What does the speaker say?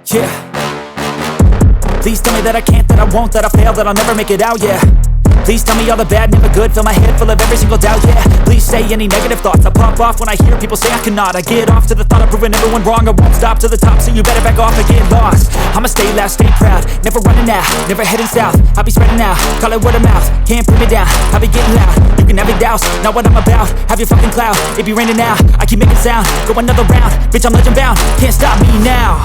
Yeah. Please tell me that I can't, that I won't, that I fail, that I'll never make it out, yeah. Please tell me all the bad, never good, fill my head full of every single doubt, yeah. Please say any negative thoughts, I pop off when I hear people say I cannot. I get off to the thought of proving everyone wrong, I won't stop to the top, so you better back off and get lost. I'ma stay loud, stay proud, never running out, never heading south. I'll be spreading out, call it word of mouth, can't put me down, I'll be getting loud. You can have your doubts, not what I'm about, have your fucking clout, it be raining now, I keep making sound, go another round, bitch I'm legend bound, can't stop me now.